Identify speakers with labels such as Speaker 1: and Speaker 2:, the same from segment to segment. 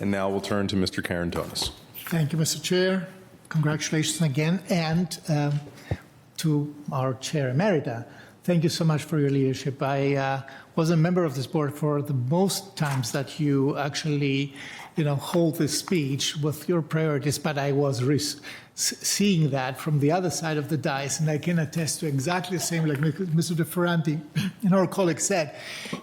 Speaker 1: And now we'll turn to Mr. Karantonis.
Speaker 2: Thank you, Mr. Chair. Congratulations again. And to our Chair Emerita, thank you so much for your leadership. I was a member of this board for the most times that you actually, hold this speech with your priorities, but I was seeing that from the other side of the dais, and I can attest to exactly the same, like Mr. De Ferranti and our colleague said.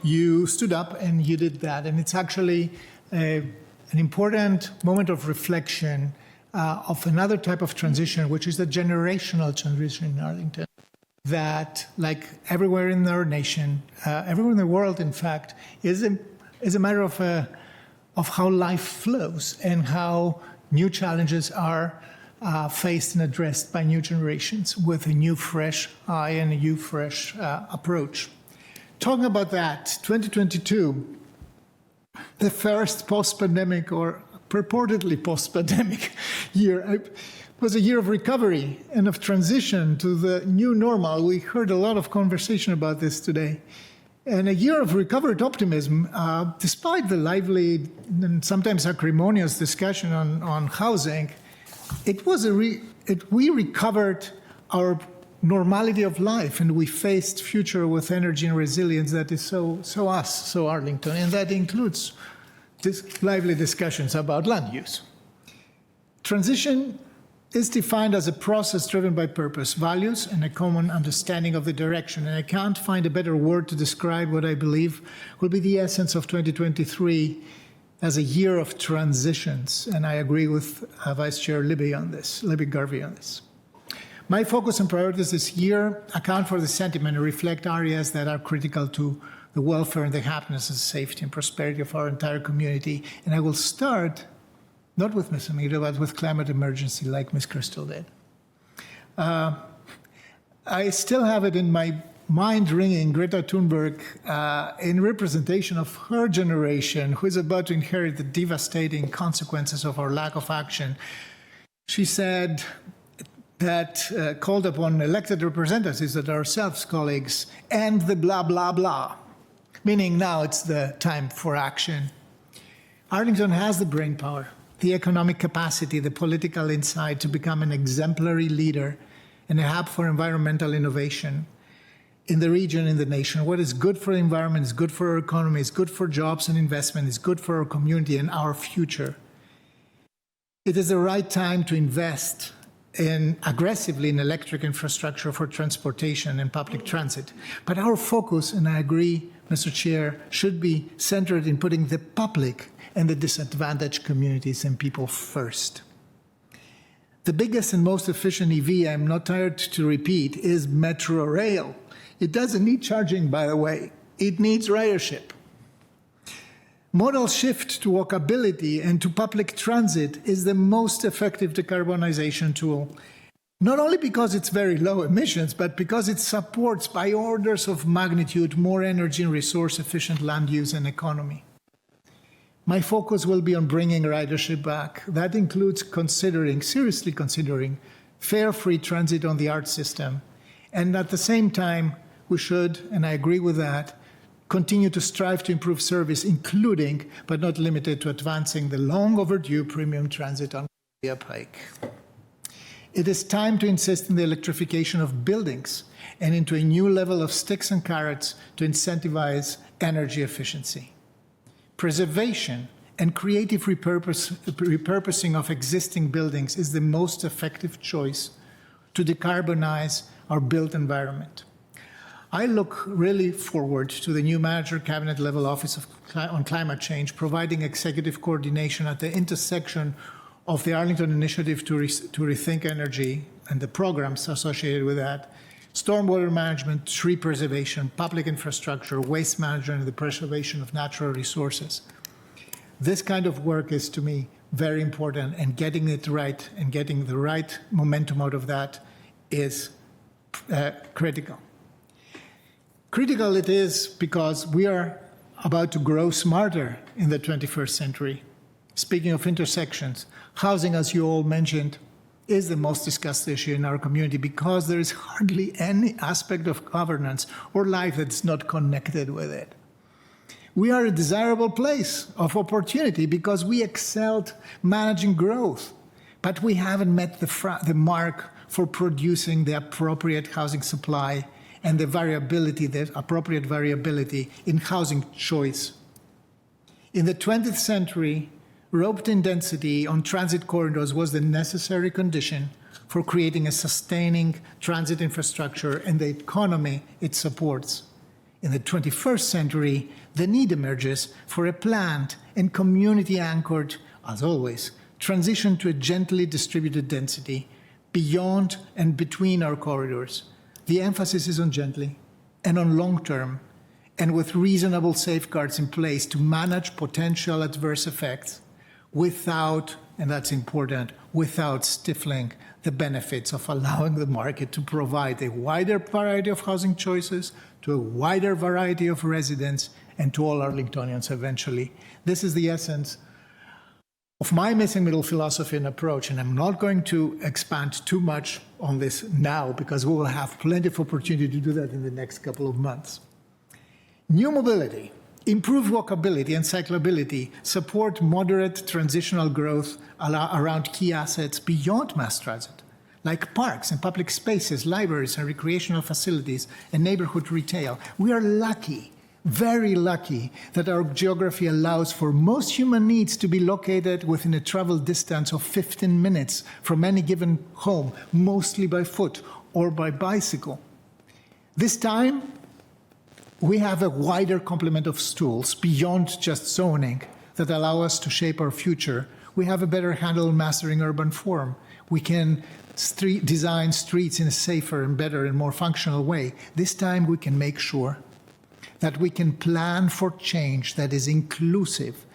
Speaker 2: You stood up and you did that, and it's actually an important moment of reflection of another type of transition, which is the generational transition in Arlington, that, like everywhere in our nation, everywhere in the world, in fact, is a matter of how life flows and how new challenges are faced and addressed by new generations with a new, fresh eye and a new, fresh approach. Talking about that, 2022, the first post-pandemic or purportedly post-pandemic year, was a year of recovery and of transition to the new normal. We heard a lot of conversation about this today. And a year of recovered optimism, despite the lively and sometimes acrimonious discussion on housing, we recovered our normality of life, and we faced future with energy and resilience that is so us, so Arlington, and that includes lively discussions about land use. Transition is defined as a process driven by purpose, values, and a common understanding of the direction. And I can't find a better word to describe what I believe will be the essence of 2023 as a year of transitions. And I agree with Vice Chair Libby Garvey on this. My focus and priorities this year account for the sentiment and reflect areas that are critical to the welfare and the happiness and safety and prosperity of our entire community. And I will start not with Ms. Amira, but with climate emergency, like Ms. Crystal did. I still have it in my mind ringing Greta Thunberg in representation of her generation, who is about to inherit the devastating consequences of our lack of action. She said that, called upon elected representatives, that ourselves, colleagues, and the blah, blah, blah, meaning now it's the time for action. Arlington has the brainpower, the economic capacity, the political insight to become an exemplary leader and a hub for environmental innovation in the region, in the nation. What is good for the environment is good for our economy, is good for jobs and investment, is good for our community and our future. It is the right time to invest aggressively in electric infrastructure for transportation and public transit. But our focus, and I agree, Mr. Chair, should be centered in putting the public and the disadvantaged communities and people first. The biggest and most efficient EV, I'm not tired to repeat, is Metro Rail. It doesn't need charging, by the way. It needs ridership. Modal shift to walkability and to public transit is the most effective decarbonization tool, not only because it's very low emissions, but because it supports by orders of magnitude more energy and resource efficient land use and economy. My focus will be on bringing ridership back. That includes seriously considering fare free transit on the ART system. And at the same time, we should, and I agree with that, continue to strive to improve service, including, but not limited to, advancing the long overdue premium transit on Columbia Pike. It is time to insist in the electrification of buildings and into a new level of sticks and carrots to incentivize energy efficiency. Preservation and creative repurposing of existing buildings is the most effective choice to decarbonize our built environment. I look really forward to the new manager cabinet level office on climate change, providing executive coordination at the intersection of the Arlington Initiative to Rethink Energy and the programs associated with that, stormwater management, tree preservation, public infrastructure, waste management, and the preservation of natural resources. This kind of work is, to me, very important, and getting it right and getting the right momentum out of that is critical. Critical it is because we are about to grow smarter in the 21st century. Speaking of intersections, housing, as you all mentioned, is the most discussed issue in our community because there is hardly any aspect of governance or life that's not connected with it. We are a desirable place of opportunity because we excelled managing growth, but we haven't met the mark for producing the appropriate housing supply and the appropriate variability in housing choice. In the 20th century, roped-in density on transit corridors was the necessary condition for creating a sustaining transit infrastructure and the economy it supports. In the 21st century, the need emerges for a planned and community-anchored, as always, transition to a gently distributed density beyond and between our corridors. The emphasis is on gently and on long-term, and with reasonable safeguards in place to manage potential adverse effects without, and that's important, without stifling the benefits of allowing the market to provide a wider variety of housing choices to a wider variety of residents and to all Arlingtonians eventually. This is the essence of my missing middle philosophy and approach, and I'm not going to expand too much on this now because we will have plenty of opportunity to do that in the next couple of months. New mobility, improved walkability and cyclability support moderate transitional growth around key assets beyond mass transit, like parks and public spaces, libraries and recreational facilities, and neighborhood retail. We are lucky, very lucky, that our geography allows for most human needs to be located within a travel distance of 15 minutes from any given home, mostly by foot or by bicycle. This time, we have a wider complement of tools beyond just zoning that allow us to shape our future. We have a better handle on mastering urban form. We can design streets in a safer and better and more functional way. This time we can make sure that we can plan for change that is inclusive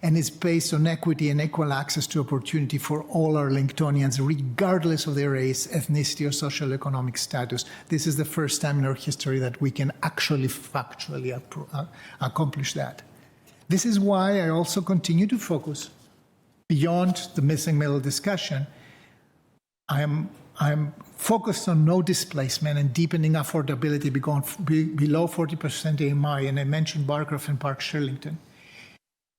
Speaker 2: and is based on equity and equal access to opportunity for all Arlingtonians, regardless of their race, ethnicity, or social economic status. This is the first time in our history that we can actually factually accomplish that. This is why I also continue to focus beyond the missing middle discussion. I'm focused on no displacement and deepening affordability below 40% AMI, and I mentioned Barcroft and Park Shirlington.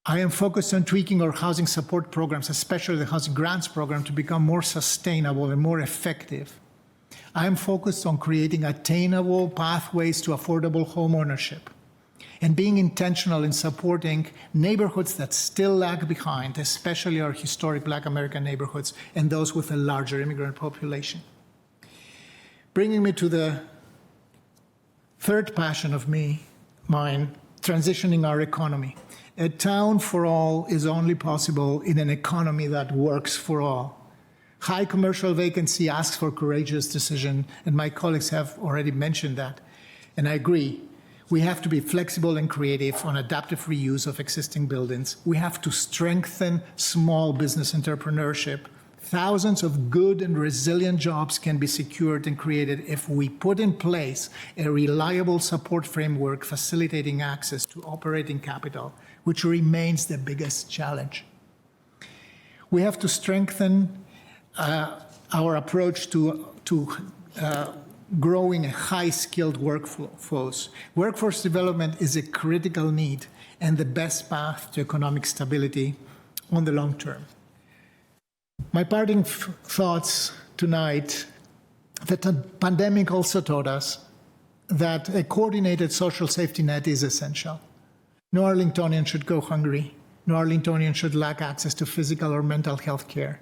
Speaker 2: I am focused on tweaking our housing support programs, especially the housing grants program, to become more sustainable and more effective. I am focused on creating attainable pathways to affordable home ownership and being intentional in supporting neighborhoods that still lag behind, especially our historic Black American neighborhoods and those with a larger immigrant population. Bringing me to the third passion of mine, transitioning our economy. A town for all is only possible in an economy that works for all. High commercial vacancy asks for courageous decision, and my colleagues have already mentioned that, and I agree. We have to be flexible and creative on adaptive reuse of existing buildings. We have to strengthen small business entrepreneurship. Thousands of good and resilient jobs can be secured and created if we put in place a reliable support framework facilitating access to operating capital, which remains the biggest challenge. We have to strengthen our approach to growing a high-skilled workforce. Workforce development is a critical need and the best path to economic stability on the long term. My parting thoughts tonight, the pandemic also taught us that a coordinated social safety net is essential. No Arlingtonian should go hungry. No Arlingtonian should lack access to physical or mental health care.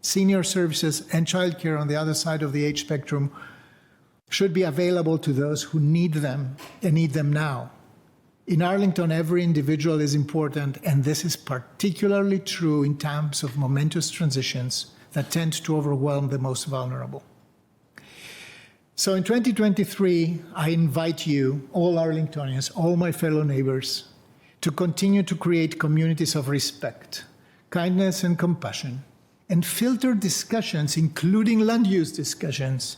Speaker 2: Senior services and childcare on the other side of the age spectrum should be available to those who need them and need them now. In Arlington, every individual is important, and this is particularly true in times of momentous transitions that tend to overwhelm the most vulnerable. So in 2023, I invite you, all Arlingtonians, all my fellow neighbors, to continue to create communities of respect, kindness, and compassion, and filter discussions, including land use discussions,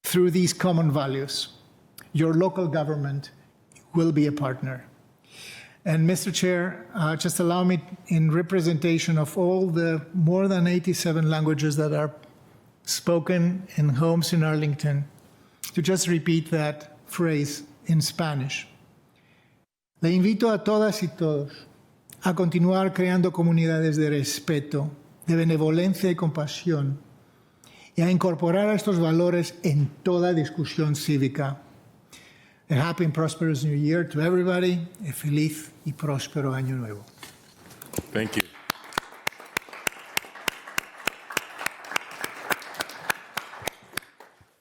Speaker 2: through these common values. Your local government will be a partner. And Mr. Chair, just allow me, in representation of all the more than 87 languages that are spoken in homes in Arlington, to just repeat that phrase in Spanish. Le invito a todas y todos a continuar creando comunidades de respeto, de benevolencia y compasión, y a incorporar estos valores en toda discusión cívica. A happy and prosperous new year to everybody. A feliz y próspero año nuevo.
Speaker 1: Thank you.